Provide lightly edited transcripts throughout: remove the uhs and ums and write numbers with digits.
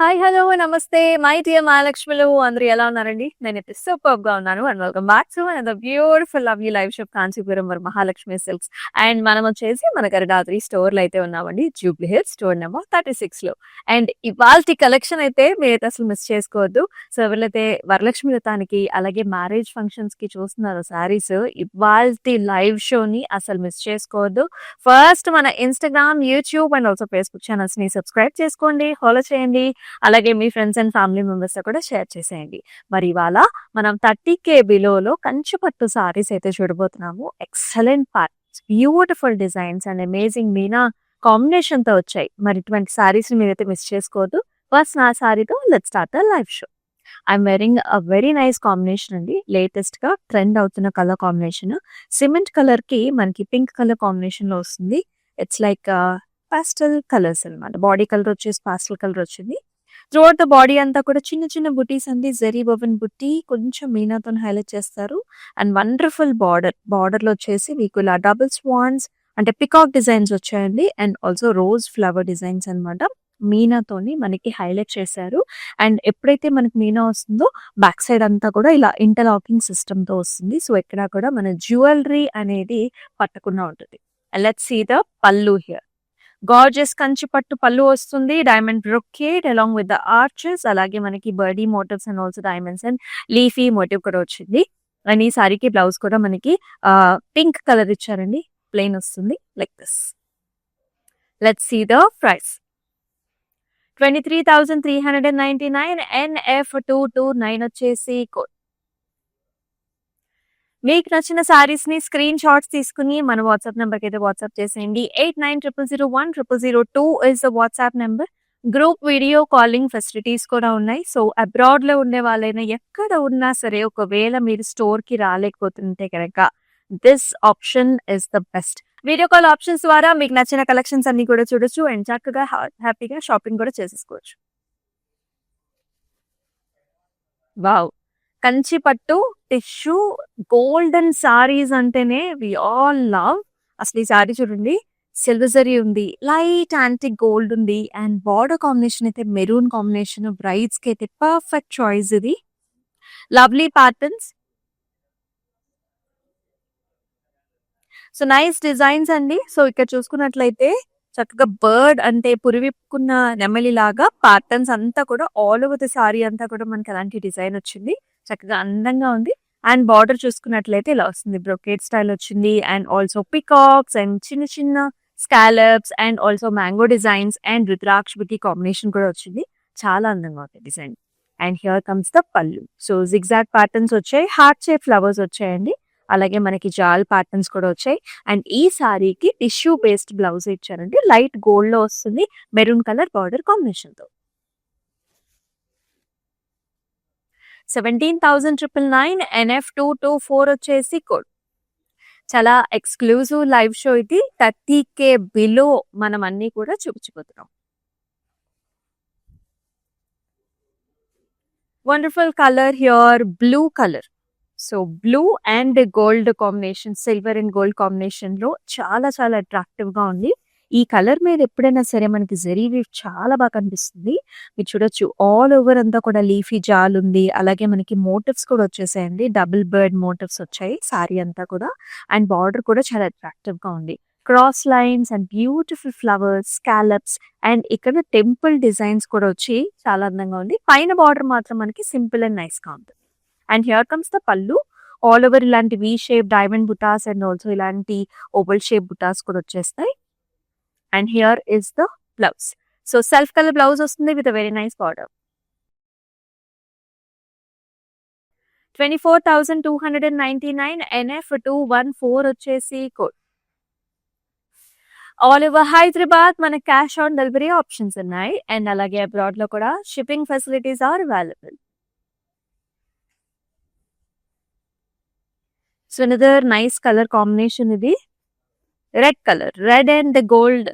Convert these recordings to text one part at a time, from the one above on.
Hi! Hello! నమస్తే! My dear మహాలక్ష్మిలు అందరూ ఎలా ఉన్నారండి? నేనైతే సూపర్బ్‌గా ఉన్నాను. And welcome back to another beautiful lovely live shop Kanchipuram Varamahalakshmi silks. And మనమొచ్చేసి మన గరుడాద్రి స్టోర్‌లో అయితే ఉన్నామండి. జూబ్లీ హిల్స్ స్టోర్ నంబర్ 36లో. అండ్ ఇవాల్టి కలెక్షన్ అయితే మీరైతే అసలు మిస్ చేసుకోవద్దు. సో, ఎవరైతే వరలక్ష్మి వ్రతానికి అలాగే మ్యారేజ్ ఫంక్షన్స్‌కి చూస్తున్నారో శారీస్ ఇవాల్టి లైవ్ షోని అసలు మిస్ చేసుకోవద్దు. ఫస్ట్ మన Instagram, YouTube and also Facebook ఛానెల్స్‌ని సబ్స్క్రైబ్ చేసుకోండి. ఫాలో చేయండి. అలాగే మీ ఫ్రెండ్స్ అండ్ ఫ్యామిలీ మెంబర్స్‌తో కూడా షేర్ చేసేయండి. మరి ఇవాళ మనం 30K బిలోలో కంచి పట్టు సారీస్ అయితే చూడబోతున్నాము. Excellent patterns, beautiful designs and amazing Meena కాంబినేషన్‌తో వచ్చాయి. మరి ఇటువంటి సారీస్‌ని మీరైతే మిస్ చేసుకోవద్దు. ఫస్ట్ నా సారీతో let's start the live show. I'm wearing a very nice combination అండి. లేటెస్ట్‌గా ట్రెండ్ అవుతున్న కలర్ కాంబినేషన్. సిమెంట్ కలర్‌కి మనకి పింక్ కలర్ కాంబినేషన్‌లో వస్తుంది. ఇట్స్ లైక్ పాస్టల్ కలర్స్ అన్నమాట. బాడీ కలర్ వచ్చేసి పాస్టల్ కలర్ వచ్చింది. త్రూఅవుట్ ద బాడీ అంతా కూడా చిన్న చిన్న బుటీస్ అండి. జరీ woven బుట్టి కొంచెం మీనాతోని హైలైట్ చేస్తారు. And wonderful border. బార్డర్‌లో వచ్చేసి మీకు ఇలా డబుల్ స్వాన్స్ అంటే పికాక్ డిజైన్స్ వచ్చాయండి. And also rose flower designs అన్నమాట. మీనాతోని మనకి హైలైట్ చేశారు. అండ్ ఎప్పుడైతే మనకి మీనా వస్తుందో బ్యాక్ సైడ్ అంతా కూడా ఇలా ఇంటర్లాకింగ్ సిస్టమ్‌తో వస్తుంది. సో, ఎక్కడా కూడా మన జ్యువెలరీ అనేది పట్టకుండా ఉంటుంది. Let's see the pallu here. Gorgeous Kanchi pattu pallu వస్తుంది. Diamond brocade along with the arches. అలాగే మనకి birdie motifs and also diamonds and leafy motif కూడా వచ్చింది. అండ్ ఈ సారీకి బ్లౌజ్ కూడా మనకి పింక్ కలర్ ఇచ్చారండి. ప్లెయిన్ వస్తుంది like this. Let's see the price. 23,399 NF229 వచ్చేసి కోడ్. మీకు నచ్చిన సారీస్‌ని స్క్రీన్ షాట్స్ తీసుకొని మన వాట్సాప్ నంబర్‌కి అయితే వాట్సాప్ చేసేయండి. 8900010002 is the WhatsApp number. Group video calling facilities కూడా ఉన్నాయి. సో, అబ్రాడ్‌లో ఉండే వాళ్ళైనా ఎక్కడ ఉన్నా సరే ఒకవేళ మీరు స్టోర్‌కి రాలేకపోతుంటే గనక this option is the best. Video call options ద్వారా మీకు నచ్చిన కలెక్షన్స్ అన్నీ కూడా చూడొచ్చు. అండ్ చక్కగా హ్యాపీగా షాపింగ్ కూడా చేసేసుకోవచ్చు. వావ్! కంచి పట్టు, టిష్యూ, గోల్డెన్ సారీస్ అంటేనే వి ఆల్ లవ్. అసలు ఈ సారీ చూడండి. సిల్వర్ జరీ ఉంది. లైట్ యాంటిక్ గోల్డ్ ఉంది. అండ్ బార్డర్ కాంబినేషన్ అయితే మెరూన్ కాంబినేషన్. బ్రైడ్స్‌కి అయితే పర్ఫెక్ట్ చాయిస్ ఇది. Lovely patterns. So, nice designs అండి. సో, ఇక్కడ చూసుకున్నట్లయితే చక్కగా బర్డ్ అంటే పురివిప్పుకున్న నెమలిలాగా ప్యాటర్న్స్ అంతా కూడా ఆల్ ఓవర్ ది సారీ అంతా కూడా మనకి అలాంటి డిజైన్ వచ్చింది. చక్కగా అందంగా ఉంది. అండ్ బార్డర్ చూసుకున్నట్లయితే ఇలా వస్తుంది. బ్రొకేడ్ స్టైల్ వచ్చింది. అండ్ ఆల్సో పికాక్స్ అండ్ చిన్న చిన్న scallops and also mango designs and rudraksha బుట్టి కాంబినేషన్ కూడా వచ్చింది. చాలా అందంగా ఉంది design. And here comes the pallu. So, zigzag patterns వచ్చాయి. హార్ట్ షేప్ ఫ్లవర్స్ వచ్చాయండి. అలాగే మనకి జాల్ ప్యాటర్న్స్ కూడా వచ్చాయి. అండ్ ఈ సారీకి టిష్యూ బేస్డ్ బ్లౌజ్ ఇచ్చారండి. లైట్ గోల్డ్‌లో వస్తుంది. మెరూన్ కలర్ బార్డర్ కాంబినేషన్‌తో. 17,999 NF224 వచ్చేసి కోడ్. చాలా ఎక్స్‌క్లూజివ్ లైవ్ షో ఇది. 30K బిలో మనం అన్నీ కూడా చూపించబోతున్నాం. Wonderful colour here blue colour. So, blue and gold combination, silver and gold కాంబినేషన్‌లో చాలా చాలా అట్రాక్టివ్‌గా ఉంది. ఈ కలర్ మీద ఎప్పుడైనా సరే మనకి జరీ వీవ్ చాలా బాగా కనిపిస్తుంది. మీరు చూడొచ్చు ఆల్ ఓవర్ అంతా కూడా లీఫీ జాల్ ఉంది. అలాగే మనకి మోటివ్స్ కూడా వచ్చేసాయండి. డబుల్ బర్డ్ మోటివ్స్ వచ్చాయి సారీ అంతా కూడా. అండ్ బార్డర్ కూడా చాలా అట్రాక్టివ్‌గా ఉంది. Cross lines and beautiful flowers, scallops and ఇక్కడ టెంపుల్ డిజైన్స్ కూడా వచ్చి చాలా అందంగా ఉంది. పైన బార్డర్ మాత్రం మనకి సింపుల్ అండ్ నైస్‌గా ఉంది. And here comes the pallu. All over ఇలాంటి V shape diamond butas and also ఇలాంటి ఓవల్ షేప్ బుటాస్ కూడా వచ్చేస్తాయి. And here is the blouse. So, self colour blouse వస్తుంది with a very nice border. 24,299 NF214 వచ్చేసి కోడ్. ఆల్ ఓవర్ హైదరాబాద్ మనకి క్యాష్ ఆన్ డెలివరీ ఆప్షన్స్ ఉన్నాయి. And అలాగే అబ్రాడ్‌లో కూడా shipping facilities are available. So, another nice colour combination ఇది. Red colour. Red and gold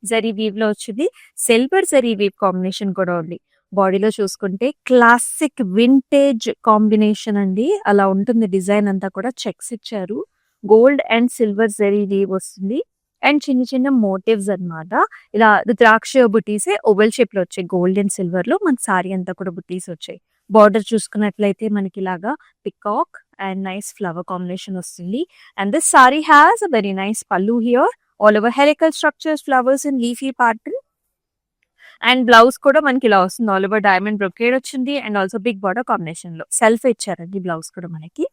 zari వీవ్‌లో వచ్చింది. సిల్వర్ జరీ వీవ్ కాంబినేషన్ కూడా ఉంది. బాడీలో చూసుకుంటే క్లాసిక్ వింటేజ్ కాంబినేషన్ అండి. అలా ఉంటుంది డిజైన్ అంతా కూడా. చెక్స్ ఇచ్చారు. Gold and silver zari weave వస్తుంది. అండ్ చిన్న చిన్న మోటివ్స్ అన్నమాట. ఇలా ద్రాక్ష బుటీసే ఓవెల్ షేప్‌లో వచ్చాయి. గోల్డ్ అండ్ సిల్వర్‌లో మనకి సారీ అంతా కూడా బుటీస్ వచ్చాయి. బార్డర్ చూసుకున్నట్లయితే మనకి ఇలాగా peacock and nice flower combination వస్తుంది. And this sari has a very nice pallu here. All over helical structures, flowers and leafy pattern. And blouse కూడా మనకి ఇలా వస్తుంది. ఆల్ ఓవర్ డైమండ్ బ్రొకేడ్ వచ్చింది. అండ్ ఆల్సో బిగ్ బార్డర్ కాంబినేషన్‌లో సెల్ఫ్ ఇచ్చారండి blouse కూడా మనకి.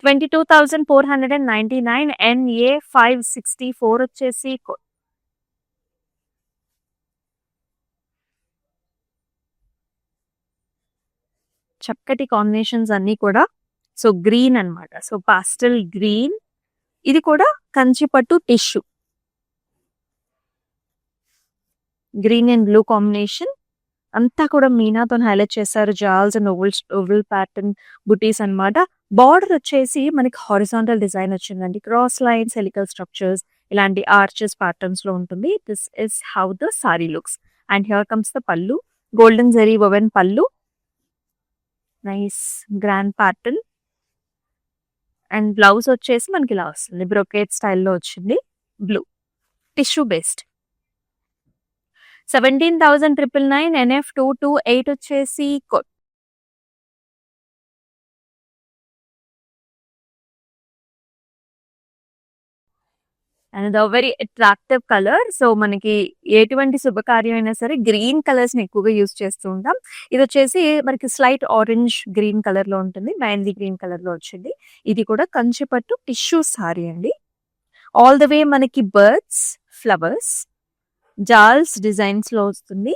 22,499 NA 564 వచ్చేసి చక్కటి కాంబినేషన్స్ అన్నీ కూడా. సో గ్రీన్ అన్నమాట. So pastel green. ఇది కూడా Kanchipattu tissue. Green and blue combination. అంతా కూడా మీనాతోని హైలైట్ చేశారు. జాల్స్ అండ్ ఓవల్ ప్యాటర్న్ బుటీస్ అన్నమాట. బార్డర్ వచ్చేసి మనకి హారిజాంటల్ డిజైన్ వచ్చిందండి. క్రాస్ లైన్స్, హెలికల్ స్ట్రక్చర్స్, ఇలాంటి ఆర్చెస్ ప్యాటర్న్స్ లో ఉంటుంది. This is how the sorry looks. And here comes the పల్లు. గోల్డెన్ జరీ woven పల్లు. Nice grand pattern. And blouse వచ్చేసి మనకి ఇలా వస్తుంది. బ్రొకేట్ స్టైల్లో వచ్చింది. Blue tissue based. 17,999 NF 228 వచ్చేసి and very attractive colour. So మనకి ఎటువంటి శుభకార్యం అయినా సరే గ్రీన్ కలర్స్ ని ఎక్కువగా యూజ్ చేస్తూ ఉంటాం. ఇది వచ్చేసి మనకి స్లైట్ ఆరెంజ్ గ్రీన్ కలర్ లో ఉంటుంది. మెహందీ గ్రీన్ కలర్ లో వచ్చింది. ఇది కూడా కంచిపట్టు టిష్యూ సారీ అండి. ఆల్ ద వే మనకి బర్డ్స్, ఫ్లవర్స్, జాల్స్ డిజైన్స్ లో వస్తుంది.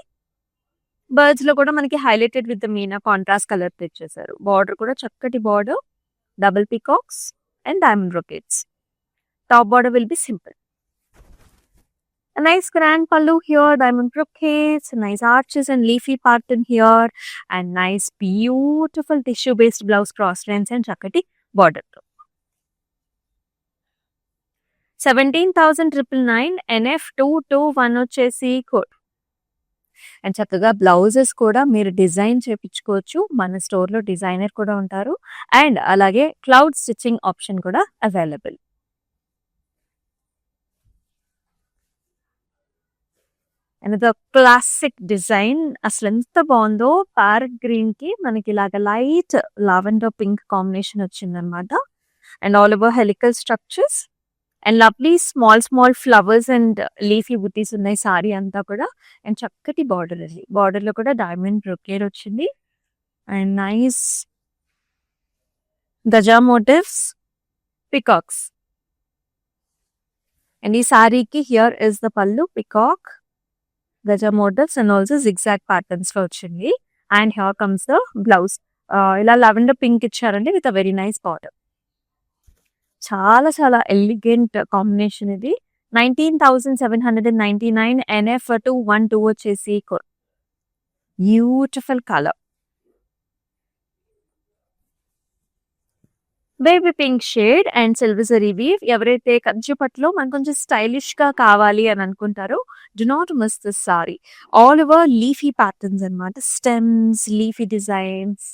బర్డ్స్ లో కూడా మనకి highlighted with the meena contrast colour తెచ్చేసారు. బార్డర్ కూడా చక్కటి border, double peacocks and diamond brocades. Top border will be simple. A nice grand pallu here, diamond brocades, nice arches and leafy pattern here, and nice beautiful tissue based blouse cross lines and chakati border. 17,999 NF 221 వచ్చేసి code. And చక్కగా blouses కూడా మీరు design చేపించుకోవచ్చు. మన స్టోర్లో designer కూడా ఉంటారు. And అలాగే cloud stitching option కూడా available. And the classic design అసలు ఎంత బాగుందో. ప్యారెట్ గ్రీన్ కి మనకి ఇలాగ లైట్ లావెండర్ పింక్ కాంబినేషన్ వచ్చిందనమాట. And all over helical structures and lovely small flowers and leafy బుటీస్ ఉన్నాయి సారీ అంతా కూడా. అండ్ చక్కటి బార్డర్ అది. బార్డర్ లో కూడా డైమండ్ బ్రొకేడ్ వచ్చింది. And nice gaja motifs, peacocks. And ఈ సారీకి here is the pallu, peacock, gaja motifs and also zigzag patterns లో వచ్చింది. And here comes the blouse. ఇలా లావెండర్ పింక్ ఇచ్చారండి with a very nice border. చాలా చాలా ఎలిగెంట్ కాంబినేషన్ ఇది. 19,799 NF 212 వచ్చేసి beautiful colour. Baby pink shade and silver zari weave. ఎవరైతే కంచిపట్టులో మనకు కొంచెం స్టైలిష్ గా కావాలి అని అనుకుంటారో do not miss this sari. All over leafy patterns అన్నమాట. Stems, leafy designs,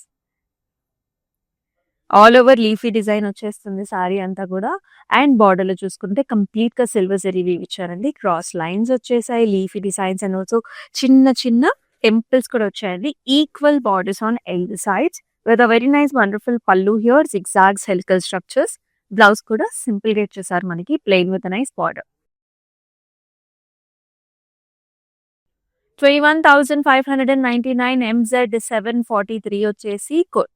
all over leafy design వచ్చేస్తుంది సారీ అంతా కూడా. అండ్ బార్డర్ లో చూసుకుంటే కంప్లీట్ గా సిల్వర్ జరీ వీవ్ ఇచ్చారండి. క్రాస్ లైన్స్ వచ్చేసాయి, లీఫీ డిజైన్స్ అండ్ ఆల్సో చిన్న చిన్న టెంపుల్స్ కూడా వచ్చాయండి. Equal borders on eight sides with a very nice wonderful pallu here, zigzags, helical structures. Blouse kuda simple గా ఇచ్చేసారు మనకి, plain with a nice border. 21,599 MZ 743 వచ్చేసి code.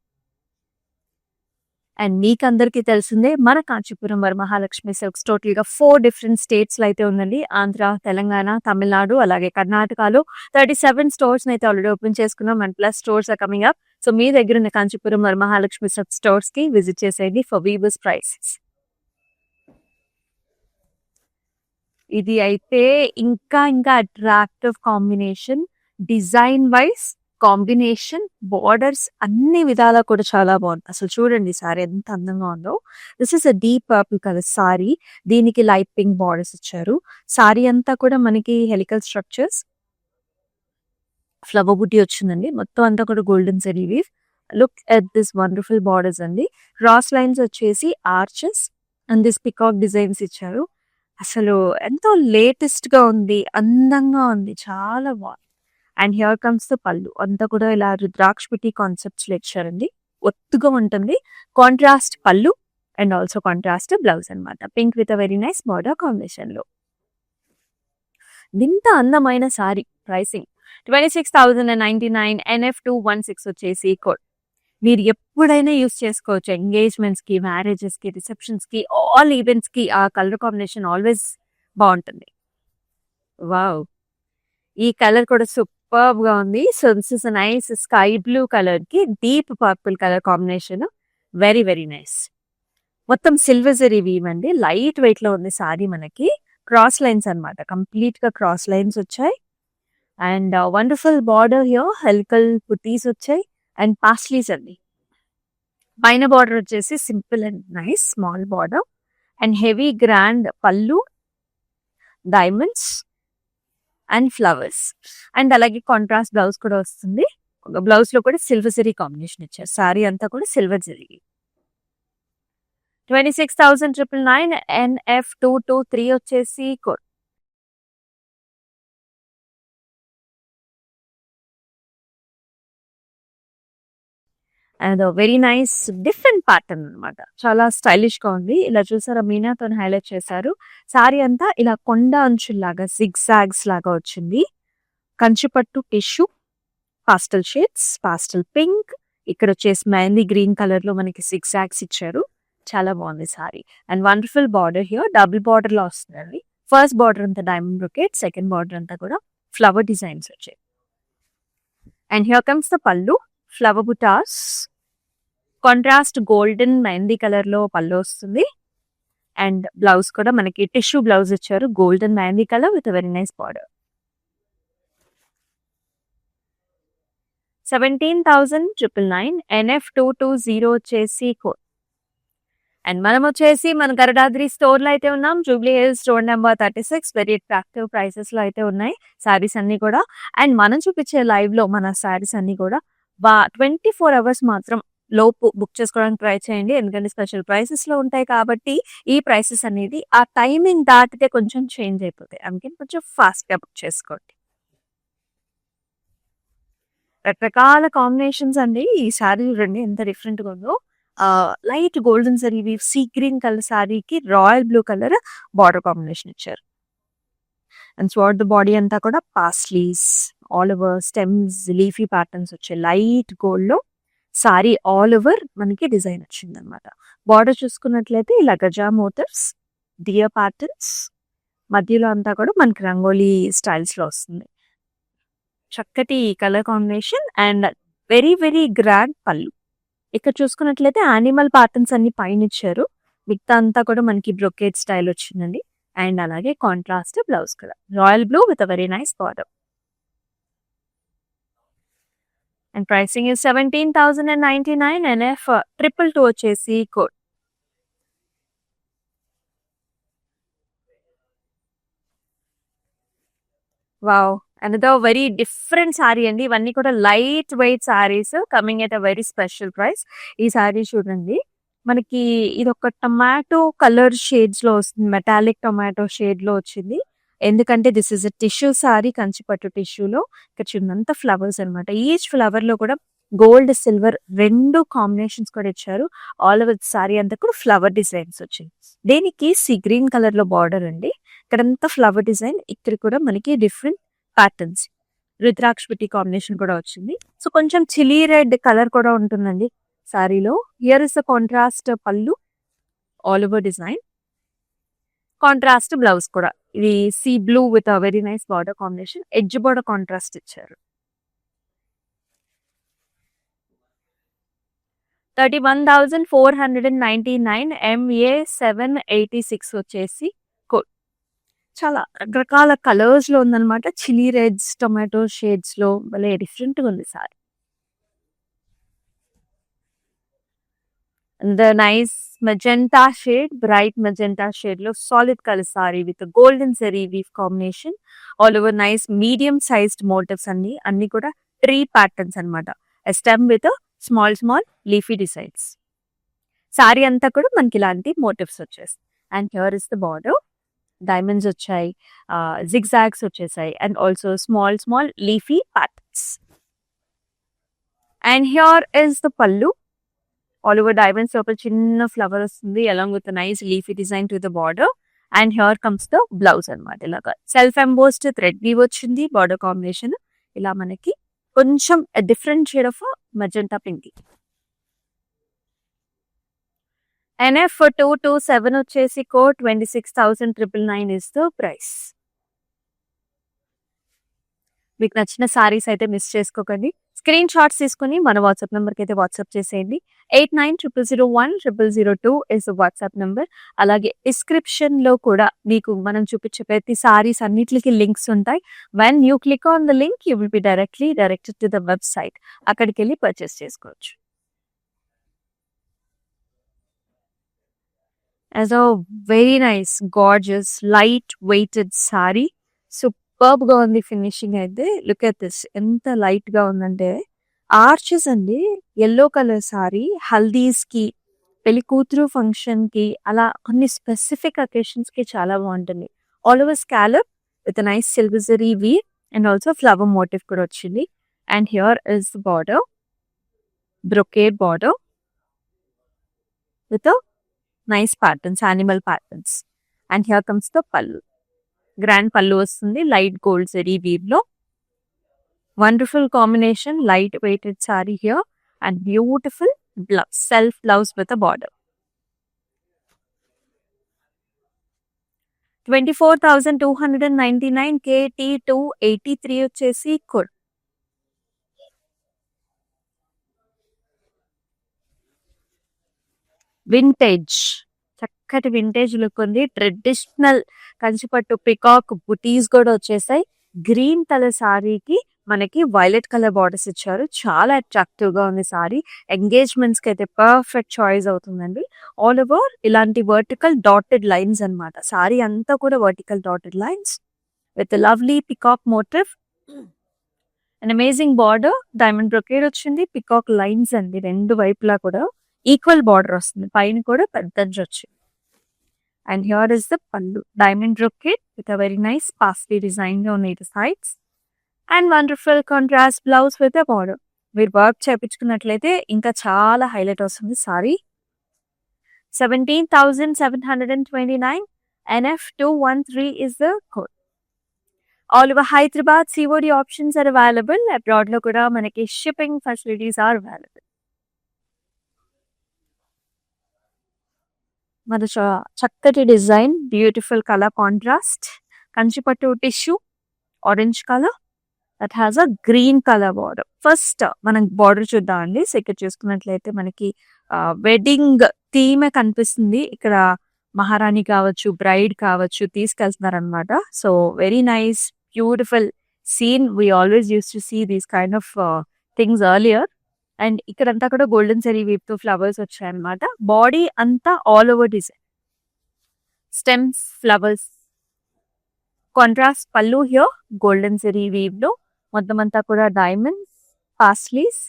And మీకందరికీ తెలిసిందే మన కాంచీపురం వరమహాలక్ష్మి సిల్క్స్ టోటల్ గా 4 డిఫరెంట్ స్టేట్స్ లో అయితే ఉందండి. ఆంధ్ర, తెలంగాణ, తమిళనాడు, అలాగే కర్ణాటకలో 37 స్టోర్స్ అయితే ఆల్రెడీ ఓపెన్ చేసుకున్నాం. And plus stores are coming up. So మీ దగ్గర ఉన్న కాంచీపురం వరమహాలక్ష్మి సిల్క్ స్టోర్స్ కి విజిట్ చేసేయండి ఫర్ వీవర్స్ ప్రైసెస్. ఇది అయితే ఇంకా ఇంకా attractive combination. Design wise combination, borders అన్ని విధాలా కూడా చాలా బాగుంది. అసలు చూడండి సారీ ఎంత అందంగా ఉందో. This is a deep purple colour sorry. దీనికి లైట్ పింక్ బార్డర్స్ ఇచ్చారు. సారీ అంతా కూడా మనకి హెలికల్ స్ట్రక్చర్స్, ఫ్లవర్ బుట్టి వచ్చిందండి. మొత్తం అంతా కూడా golden zari weave. Look at this wonderful borders అండి. క్రాస్ లైన్స్ వచ్చేసి arches and this peacock designs ఇచ్చారు. అసలు ఎంతో లేటెస్ట్ గా ఉంది, అందంగా ఉంది, చాలా బాగుంది. అండ్ హియర్ కమ్స్ ద పళ్ళు, అంతా కూడా ఇలా రుద్రాక్ష పిటి కాన్సెప్ట్స్ లో ఇచ్చారండి. ఒత్తుగా ఉంటుంది, కాంట్రాస్ట్ పళ్ళు అండ్ ఆల్సో కాంట్రాస్ట్ బ్లౌజ్ అన్నమాట. Pink with a very nice border combination లో ఇంత అందమైన సారీ. ప్రైసింగ్ 26,099, NF216 వచ్చేసి కోడ్. మీరు ఎప్పుడైనా యూస్ చేసుకోవచ్చు, ఎంగేజ్మెంట్స్ కి, మ్యారేజెస్ కి, రిసెప్షన్స్ కి, ఆల్ ఈవెంట్స్ కి ఆ కలర్ కాంబినేషన్ ఆల్వేస్ బాగుంటుంది. వావ్, ఈ కలర్ కూడా సూపర్బ్ గా ఉంది. So this is nice sky blue colour కి deep purple colour combination, very very nice. మొత్తం సిల్వర్ జరీ వీవ్ అండి, లైట్ వెయిట్ లో ఉంది సారీ. మనకి క్రాస్ లైన్స్ అన్నమాట, కంప్లీట్ గా క్రాస్ లైన్స్ వచ్చాయి. And wonderful border here, helical పుటీస్ వచ్చాయి అండ్ పాస్లీస్ అండి. పైన బార్డర్ వచ్చేసి simple and nice small border and heavy grand పళ్ళు, డైమండ్స్ అండ్ ఫ్లవర్స్. అండ్ అలాగే కాంట్రాస్ట్ బ్లౌజ్ కూడా వస్తుంది. బ్లౌజ్ లో కూడా సిల్వర్ జరీ కాంబినేషన్ ఇచ్చారు. సారీ అంతా కూడా సిల్వర్ జరీ. 26,999, NF223 వచ్చేసి code. And very nice different pattern అనమాట, చాలా స్టైలిష్ గా ఉంది. ఇలా చూసారా, మీనాతో హైలైట్ చేశారు. సారీ అంతా ఇలా కొండ అంచుల్లాగా జిగ్జాగ్స్ లాగా వచ్చింది. కంచిపట్టు టిష్యూ, పాస్టల్ షేడ్స్, పాస్టల్ పింక్, ఇక్కడ వచ్చేసి మెహందీ గ్రీన్ కలర్ లో మనకి జిగ్జాగ్స్ ఇచ్చారు. చాలా బాగుంది sorry. And wonderful border here, double border లో వస్తుంది. ఫస్ట్ బార్డర్ అంతా డైమండ్ బ్రొకెట్, సెకండ్ బార్డర్ అంతా కూడా ఫ్లవర్ డిజైన్స్ వచ్చాయి. అండ్ హియర్ కమ్స్ ద పళ్ళు, ఫ్లవర్ బుటాస్, కాంట్రాస్ట్ గోల్డెన్ మెహందీ కలర్ లో పళ్ళు వస్తుంది. అండ్ బ్లౌజ్ కూడా మనకి టిష్యూ బ్లౌజ్ ఇచ్చారు, golden mehndi colour with very nice border. 17,999, NF220 వచ్చేసి కోడ్. అండ్ మనం వచ్చేసి మన గరడాద్రి స్టోర్ లో అయితే ఉన్నాం, Jubilee Hills store number 36. Very attractive prices లో అయితే ఉన్నాయి సారీస్ అన్ని కూడా. అండ్ మనం చూపించే లైవ్ లో మన సారీస్ అన్ని కూడా 24 అవర్స్ మాత్రం లోపు బుక్ చేసుకోవడానికి ట్రై చేయండి, ఎందుకంటే స్పెషల్ ప్రైసెస్ లో ఉంటాయి కాబట్టి ఈ ప్రైసెస్ అనేది ఆ టైమింగ్ దాటితే కొంచెం చేంజ్ అయిపోతాయి, అందుకని కొంచెం ఫాస్ట్ గా బుక్ చేసుకోండి. రకరకాల కాంబినేషన్స్ అండి. ఈ సారీ చూడండి ఎంత డిఫరెంట్ గా ఉందో. Light golden zari weave, sea green colour సారీకి royal blue colour border combination ఇచ్చారు. అండ్ స్వాట్ ద బాడీ అంతా కూడా paisleys, all over stems, leafy patterns వచ్చాయి. లైట్ గోల్డ్ లో సారీ ఆల్ ఓవర్ మనకి డిజైన్ వచ్చింది అనమాట. బార్డర్ చూసుకున్నట్లయితే ఇలా గజా మోతర్స్, డియర్ ప్యాటర్న్స్, మధ్యలో అంతా కూడా మనకి రంగోలీ స్టైల్స్ లో వస్తుంది. చక్కటి colour combination and very very grand పళ్ళు. ఇక్కడ చూసుకున్నట్లయితే యానిమల్ ప్యాటర్న్స్ అన్ని పైన ఇచ్చారు, మిగతా అంతా కూడా మనకి బ్రొకేట్ స్టైల్ వచ్చిందండి. అండ్ అలాగే contrast blouse colour, royal blue with a very nice border. And pricing is 17,099, NF222 వచ్చేసి code. Wow, another very different sorry అండి. ఇవన్నీ కూడా light weight saris coming at a very special price. ఈ sorry చూడండి, మనకి ఇది ఒక టొమాటో కలర్ షేడ్స్ లో వస్తుంది, మెటాలిక్ టొమాటో షేడ్ లో వచ్చింది. ఎందుకంటే this is a tissue sari, Kanchipattu టిష్యూలో. ఇక్కడ చిన్నంత ఫ్లవర్స్ అనమాట, ఈచ్ ఫ్లవర్ లో కూడా గోల్డ్ సిల్వర్ రెండు కాంబినేషన్స్ కూడా ఇచ్చారు. ఆల్ ఓవర్ సారీ అంతా కూడా ఫ్లవర్ డిజైన్స్ వచ్చాయి. దేనికి సీ గ్రీన్ కలర్ లో బార్డర్ అండి, ఇక్కడంతా ఫ్లవర్ డిజైన్, ఇక్కడ కూడా మనకి డిఫరెంట్ ప్యాటర్న్స్, రుద్రాక్ష పిటి కాంబినేషన్ కూడా వచ్చింది. సో కొంచెం చిలీ రెడ్ కలర్ కూడా ఉంటుందండి సారీలో. హియర్ ఇస్ ద కాంట్రాస్ట్ పళ్ళు, all over design, contrast blouse కూడా ఇది sea blue with a very nice border combination, edge border contrast ఇచ్చారు. 31,499, MA786 వచ్చేసి కోడ్. చాలా రకరకాల కలర్స్ లో ఉందన్నమాట, చిల్లీ రెడ్స్, టొమాటో షేడ్స్ లో భలే డిఫరెంట్ గా ఉంది sari. The nice magenta shade, bright magenta shade లో solid colour sari with golden zari weave combination, all over nice medium sized motifs అన్ని కూడా ట్రీ ప్యాటర్న్స్ అనమాట. Stem with small small leafy designs. Sari అంతా కూడా మనకి ఇలాంటి మోటివ్స్ వచ్చేస్తాయి. And here is the border. Diamonds వచ్చాయి, జిగ్జాగ్స్ వచ్చేసాయి, and also small small leafy patterns. And here is the pallu. All over diamonds లోపల చిన్న ఫ్లవర్ వస్తుంది along with nice leafy design to the border. And here comes the blouse అనమాట. ఇలాగా self embossed thread weave వచ్చింది. Border combination ఇలా మనకి కొంచెం different shade of magenta pink. NF 227 వచ్చేసి కోడ్ 26,999 ఇస్ ద ప్రైస్. మీకు నచ్చిన సారీస్ అయితే మిస్ చేసుకోకండి. స్క్రీన్ షాట్స్ తీసుకుని మన వాట్సాప్ నెంబర్కి అయితే వాట్సాప్ చేసేయండి. 8900010002 ఇస్ వాట్సాప్ నెంబర్. అలాగే డిస్క్రిప్షన్ లో కూడా మీకు మనం చూపించే ప్రతి సారీస్ అన్నిటికి లింక్స్ ఉంటాయి. When you click on the link you will be directly directed to the website. అక్కడికి వెళ్ళి పర్చేస్ చేసుకోవచ్చు. As a very nice, gorgeous, light-weighted saree. Superb గా ఉంది ఫినిషింగ్ అయితే. లుక్ ఎట్ దిస్, ఎంత లైట్ గా ఉందంటే. ఆర్చెస్ అండి, ఎల్లో కలర్ సారీ. హల్దీస్ కి, పెళ్లి కూతురు ఫంక్షన్ కి, అలా కొన్ని స్పెసిఫిక్ అకేషన్స్ కి చాలా బాగుంటుంది. All over scallop with nice silver zari weave and also flower motif కూడా వచ్చింది. And here is the border, brocade border with nice patterns, animal patterns. And here comes the pallu. Grand pallu వస్తుంది light gold zari weave లో. Wonderful combination, light weighted saree here and beautiful blouse, self blouse with a border. 24,299 KT283 వచ్చేసి code. Vintage, చక్కటి vintage look ఉంది. Traditional కంచిపట్టు peacock బుటీస్ కూడా వచ్చేసాయి. Green colour సారీకి మనకి violet colour borders ఇచ్చారు. చాలా అట్రాక్టివ్ గా ఉంది సారీ. ఎంగేజ్మెంట్స్ కి అయితే పర్ఫెక్ట్ చాయిస్ అవుతుందండి. ఆల్ ఓవర్ ఇలాంటి వర్టికల్ డాటెడ్ లైన్స్ అన్నమాట. సారీ అంతా కూడా vertical dotted lines with lovely peacock motif and amazing border. Diamond brocade వచ్చింది. పికాక్ లైన్స్ అండి, రెండు వైపులా కూడా ఈక్వల్ బార్డర్ వస్తుంది. పైన కూడా పెద్ద వచ్చింది. And here is the pallu, diamond brocade with a very nice paisley design గా ఉన్నాయి sides. And wonderful contrast blouse with a border. మీరు వర్క్ చేయించుకున్నట్లయితే ఇంకా చాలా హైలైట్ వస్తుంది sorry. 17,729 NF213 is the code. All over Hyderabad COD options are available. Abroad లో కూడా మనకి shipping facilities are available. మన చక్కటి design, beautiful colour contrast, Kanchipattu tissue, orange colour that has a green colour border. First మనం border చూద్దామండి. So ఇక్కడ చూసుకున్నట్లయితే మనకి వెడ్డింగ్ థీమే కనిపిస్తుంది. ఇక్కడ మహారాణి కావచ్చు, బ్రైడ్ కావచ్చు తీసుకెళ్తున్నారు అనమాట. So very nice, beautiful scene. We always use to see these kind of things earlier. And ఇక్కడంతా కూడా గోల్డెన్ జరీ వీవ్ తో ఫ్లవర్స్ వచ్చాయన్నమాట. బాడీ అంతా all over design, stems, flowers. Contrast pallu here golden zari weave లో మొత్తం అంతా కూడా డైమండ్స్, పాస్లీస్,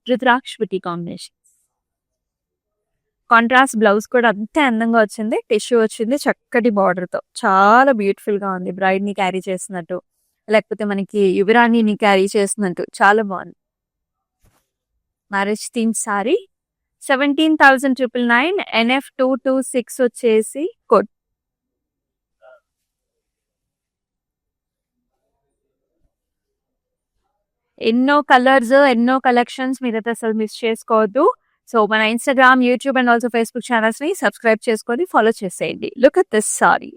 రుద్రాక్ష బుటీ combination. Contrast blouse కూడా అంతే అందంగా వచ్చింది. టిష్యూ వచ్చింది చక్కటి బార్డర్ తో. చాలా బ్యూటిఫుల్ గా ఉంది. బ్రైడ్ ని క్యారీ చేసినట్టు, లేకపోతే మనకి యువరాణిని క్యారీ చేసినట్టు చాలా బాగుంది. Marriage theme sorry. 17,999 NF226 వచ్చేసి కోడ్. ఎన్నో కలర్స్, ఎన్నో కలెక్షన్స్ మీరైతే అసలు మిస్ చేసుకోవద్దు. సో మన Instagram, YouTube and also Facebook channels ని సబ్స్క్రైబ్ చేసుకొని ఫాలో చేసేయండి. Look at this sari,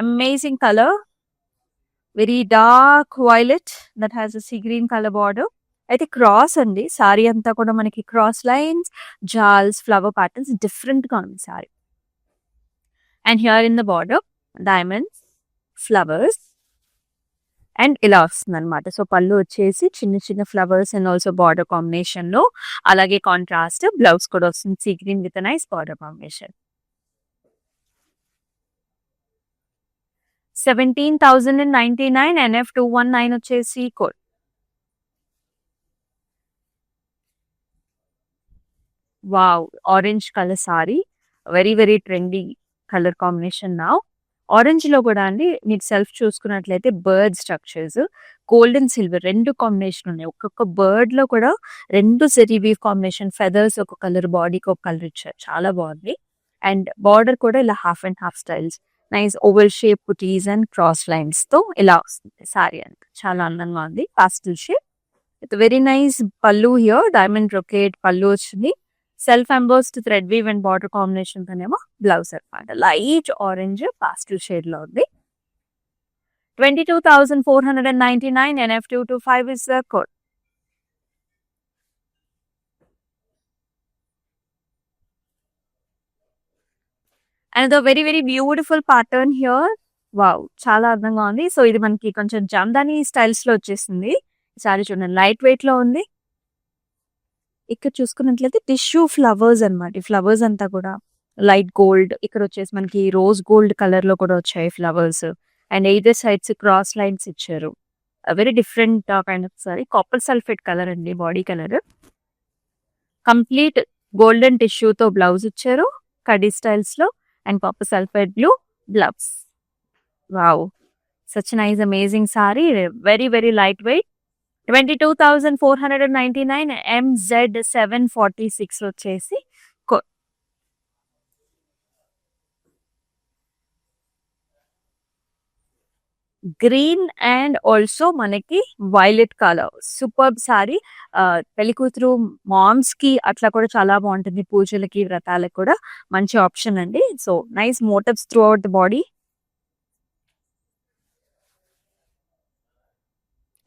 amazing colour, very dark violet that has a sea green colour border. అయితే క్రాస్ అండి, సారీ అంతా కూడా మనకి క్రాస్ లైన్స్, జాల్స్, ఫ్లవర్ ప్యాటర్న్స్ డిఫరెంట్ గా ఉంది sari. And here in the border diamonds, flowers and ఇలా వస్తుంది అనమాట. సో పళ్ళు వచ్చేసి చిన్న చిన్న flowers and also border combination లో, అలాగే కాంట్రాస్ట్ బ్లౌజ్ కూడా వస్తుంది sea green with nice border combination. 17,099 NF219 వచ్చేసి code. Wow, orange colour sorry. Very very trendy colour combination నా. ఆరెంజ్ లో కూడా అండి మీకు సెల్ఫ్ చూసుకున్నట్లయితే bird structures, gold and silver 2 combination ఉన్నాయి. ఒక్కొక్క బర్డ్ లో కూడా 2 జెరీ వీవ్ కాంబినేషన్, ఫెదర్స్ ఒక కలర్, బాడీకి ఒక కలర్ ఇచ్చారు. చాలా బాగుంది. అండ్ బార్డర్ కూడా ఇలా half and half styles, nice oval shape పుటీస్ అండ్ క్రాస్ లైన్స్ తో ఇలా వస్తుంది సారీ అంతా. చాలా అందంగా ఉంది. Pastel shape with very nice pallu here, diamond brocade pallu వచ్చింది. Self embossed thread weave and border combination తోనేమో బ్లౌజ్ అనమాట. లైట్ ఆరెంజ్ పాస్టల్ షేడ్ లో ఉంది. 22,499 NF225 is the code. And the very very beautiful pattern here. Wow, చాలా అందంగా ఉంది. So ఇది మనకి కొంచెం జామ్దాని స్టైల్స్ లో వచ్చేసింది. ఈ సారీ చూడండి, లైట్ వెయిట్ లో ఉంది. ఇక్కడ చూసుకున్నట్లయితే టిష్యూ ఫ్లవర్స్ అన్నమాట. ఈ ఫ్లవర్స్ అంతా కూడా లైట్ గోల్డ్, ఇక్కడ వచ్చేసి మనకి రోజ్ గోల్డ్ కలర్ లో కూడా వచ్చాయి flowers. And either sides cross lines ఇచ్చారు. Very different kind of sari. Copper sulphate colour అండి body colour. Complete golden tissue తో బ్లౌజ్ ఇచ్చారు కడీ స్టైల్స్ లో. And copper sulphate blue blouse. Wow, such nice amazing sari. Very very light weight. 22,499 MZ746 వచ్చేసి green and also మనకి violet colour. Superb sari. పెళ్లి కూతురు moms కి అట్లా కూడా చాలా బాగుంటుంది. పూజలకి వ్రతాలకు కూడా మంచి ఆప్షన్ అండి. So nice motifs throughout the body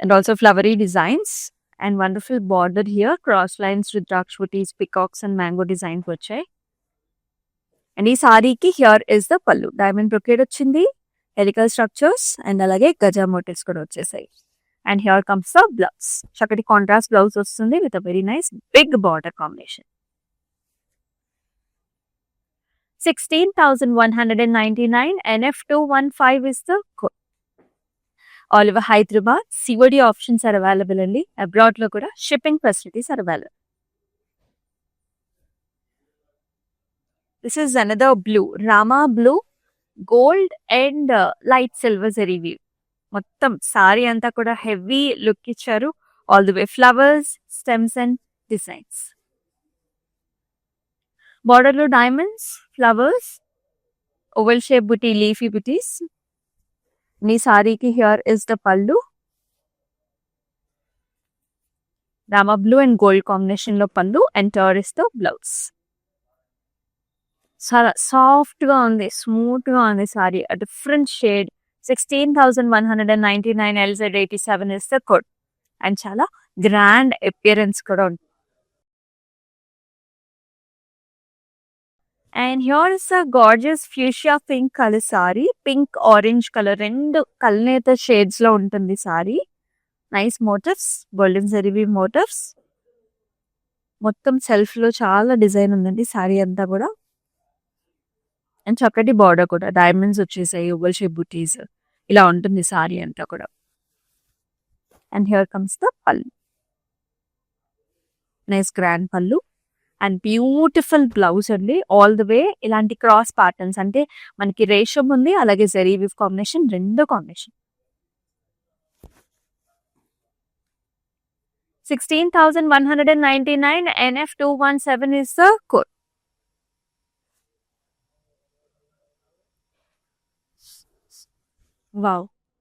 and also flowery designs and wonderful border here, cross lines with Rudrakshutis, peacocks and mango designs వచ్చాయి. అండ్ ఈ సారీకి here is the pallu, diamond brocade వచ్చింది, హెలికల్ స్ట్రక్చర్స్ అండ్ అలాగే gaja motifs కూడా వచ్చేసాయి. And here comes the blouse. చక్కటి contrast blouse వస్తుంది with a very nice big border combination. 16,199 NF215 is the code. All over Hyderabad, COD options are available అండి. Abroad లో కూడా shipping facilities are available. This is another blue, Rama blue, gold and light silver zari weave. మొత్తం సారీ అంతా కూడా heavy look ఇచ్చారు. All the way flowers, stems and designs. Border లో diamonds, flowers, oval shape buti, leafy butis. నీ సారీకి here is the pallu, Rama blue and gold combination లో pallu and here is the blouse. చాలా soft గా ఉంది, స్మూత్ గా ఉంది sari. A different shade. 16,199 LZ87 is the code. And చాలా గ్రాండ్ అపియరెన్స్ కూడా ఉంది. And here is a gorgeous fuchsia pink colour sari. Pink orange colour, 2 కల్నేత షేడ్స్ లో ఉంటుంది sari. Nice motifs, golden zari motifs. మొత్తం సెల్ఫ్ లో చాలా డిజైన్ ఉందండి సారీ అంతా కూడా. అండ్ చక్కటి బార్డర్ కూడా, డైమండ్స్ వచ్చేసాయి, ఓవల్ షేప్ బుటీస్. ఇలా ఉంటుంది సారీ అంతా కూడా. And here comes the pallu, nice grand pallu and beautiful blouse అండి. ఆల్ ది వే ఇలాంటి క్రాస్ ప్యాటర్న్స్, అంటే మనకి రేషం ఉంది అలాగే zari weave combination, 2 combination. 16,199 NF217 is the code. Wow,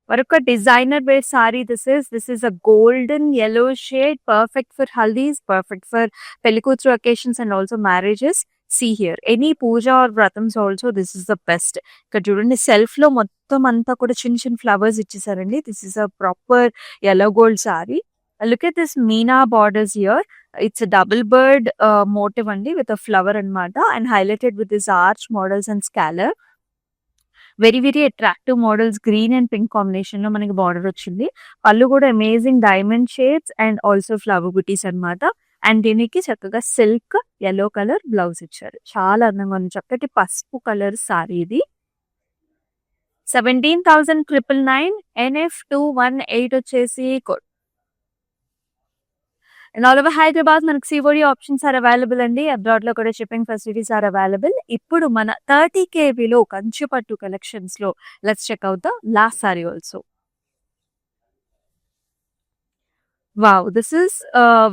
what a designer wear saree this is. This is a golden yellow shade, perfect for haldi's, perfect for pelikutu occasions and also marriages. See here, any puja or vratams also, this is the best. Ikkada chudandi self lo mottam anta kuda chin chin flowers ichesarandi. This is a proper yellow gold saree. Look at this Meena borders here. It's a double bird motive andi with a flower anamata and highlighted with this arch models and scallop. Very very attractive models, green and pink combination లో మనకి border వచ్చింది. పళ్ళు కూడా amazing diamond shades and also flower బుటీస్ అన్నమాట. And దీనికి చక్కగా silk yellow colour blouse ఇచ్చారు. చాలా అందంగా ఉంది. చక్కటి పసుపు కలర్ సారీ ఇది. 17,999 NF218 వచ్చేసి code. And all over Hyderabad మనకు సిఓడి ఆప్షన్స్ ఆర్ అవైలబుల్ అండి. అబ్రాడ్‌లో కూడా షిప్పింగ్ ఫెసిలిటీస్ ఆర్ అవైలబుల్. ఇప్పుడు మన 30K బిలో కంచిపట్టు కలెక్షన్స్‌లో let's check out the last sari also. Wow! This is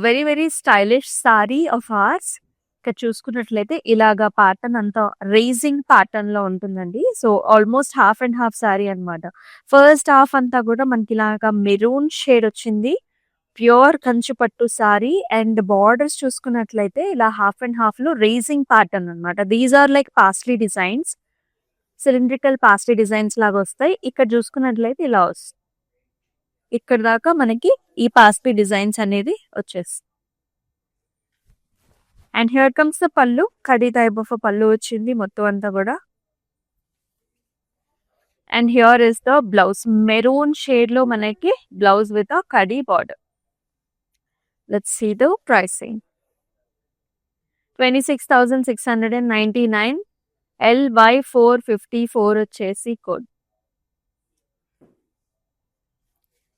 very very stylish sari of ours. ఇక్కడ చూసుకున్నట్లయితే ఇలాగా ప్యాటర్న్ అంతా రేజింగ్ ప్యాటర్న్‌లో ఉంటుందండి. So, almost half and half sari అన్నమాట. ఫస్ట్ హాఫ్ అంతా కూడా మనకి ఇలాగా మెరూన్ షేడ్ వచ్చింది. Pure Kanchipattu sari and borders చూసుకున్నట్లయితే ఇలా హాఫ్ అండ్ హాఫ్‌లో రేజింగ్ ప్యాటర్న్ అన్నమాట. These are like paisley designs. Cylindrical paisley designs లాగా వస్తాయి. ఇక్కడ చూసుకున్నట్లయితే ఇలా వస్తుంది. ఇక్కడ దాకా మనకి ఈ పాస్లీ డిజైన్స్ అనేది వచ్చేస్తాయి. అండ్ హియర్ కమ్స్ ద పళ్ళు. కడీ టైప్ ఆఫ్ పళ్ళు వచ్చింది మొత్తం అంతా కూడా. And here is the blouse. Maroon shade లో మనకి blouse with a kadi border. Let's see the pricing. 26,699. LY454 వచ్చేసి కోడ్.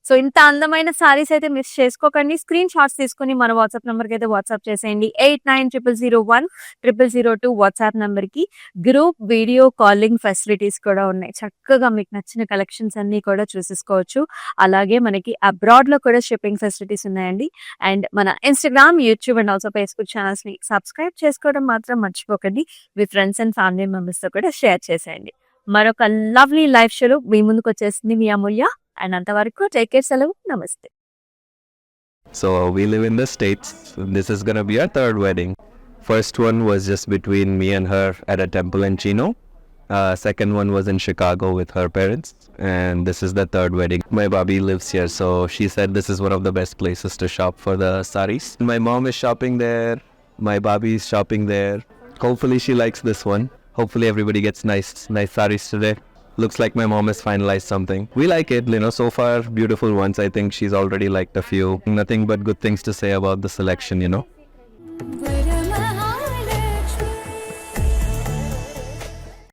సో ఇంత అందమైన సారీస్ అయితే మిస్ చేసుకోకండి. స్క్రీన్ షాట్స్ తీసుకుని మన వాట్సాప్ నెంబర్కి అయితే వాట్సాప్ చేసేయండి. 8900010002 వాట్సాప్ నెంబర్కి. గ్రూప్ వీడియో కాలింగ్ ఫెసిలిటీస్ కూడా ఉన్నాయి. చక్కగా మీకు నచ్చిన కలెక్షన్స్ అన్ని కూడా చూసేసుకోవచ్చు. అలాగే మనకి అబ్రాడ్లో కూడా షిప్పింగ్ ఫెసిలిటీస్ ఉన్నాయండి. అండ్ మన Instagram, YouTube and also Facebook ఛానల్స్ని సబ్స్క్రైబ్ చేసుకోవడం మాత్రం మర్చిపోకండి. మీ ఫ్రెండ్స్ అండ్ ఫ్యామిలీ మెంబర్స్తో కూడా షేర్ చేసేయండి. మరొక లవ్లీ లైవ్ షోలో మీ ముందుకు వచ్చేసింది మీ అమూల్య. అండ్ అంతవరకు టేక్ కేర్, సెలవు, నమస్తే. So we live in the States. This is gonna be our third wedding. First one was just between me and her at a temple in Chino. Second one was in Chicago with her parents. And this is the third wedding. My Bobby lives here, so she said this is one of the best places to shop for the saris. My mom is shopping there. My Bobby is shopping there. Hopefully she likes this one. Hopefully everybody gets nice saris today. Looks like my mom has finalized something. We like it, so far beautiful ones. I think she's already liked a few. Nothing but good things to say about the selection,